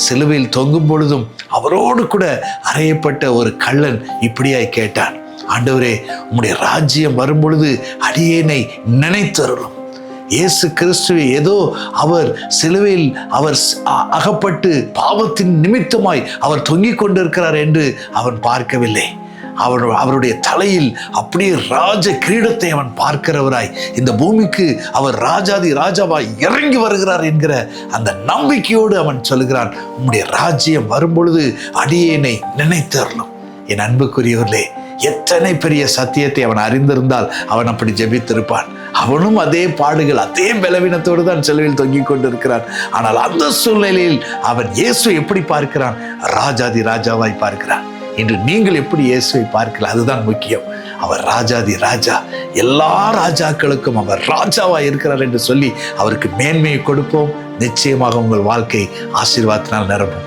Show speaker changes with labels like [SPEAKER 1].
[SPEAKER 1] சிலுவையில் தொங்கும் பொழுதும் அவரோடு கூட அறையப்பட்ட ஒரு கள்ளன் இப்படியாய் கேட்டான், ஆண்டவரே, உம்முடைய ராஜ்யம் வரும் பொழுது அடியேனை நினைத்தருளும். இயேசு கிறிஸ்துவை ஏதோ அவர் சிலுவையில் அவர் அகப்பட்டு பாவத்தின் நிமித்தமாய் அவர் தொங்கிக் கொண்டிருக்கிறார் என்று அவன் பார்க்கவில்லை. அவருடைய தலையில் அப்படியே ராஜ கிரீடத்தை அவன் பார்க்கிறவராய் இந்த பூமிக்கு அவர் ராஜாதி ராஜாவாய் இறங்கி வருகிறார் என்கிற அந்த நம்பிக்கையோடு அவன் சொல்கிறான், உம்முடைய ராஜ்யம் வரும்பொழுது அடியேனை நினைத்தருளும். என் அன்புக்குரியவர்களே, எத்தனை பெரிய சத்தியத்தை அவன் அறிந்திருந்தால் அவன் அப்படி ஜெபித்திருப்பான். அவனும் அதே பாடுகள், அதே பலவீனத்தோடு தான் சிலுவையில் தொங்கிக் கொண்டிருக்கிறான். ஆனால் அந்த சூழ்நிலையில் அவன் இயேசு எப்படி பார்க்கிறான்? ராஜாதி ராஜாவாய் பார்க்கிறான். இன்று நீங்கள் எப்படி இயேசுவை பார்க்கலாம்? அதுதான் முக்கியம். அவர் ராஜாதி ராஜா, எல்லா ராஜாக்களுக்கும் அவர் ராஜாவாய் இருக்கிறார் என்று சொல்லி அவருக்கு மேன்மையை கொடுப்போம். நிச்சயமாக உங்கள் வாழ்க்கை ஆசீர்வாதத்தினால் நிரம்பும்.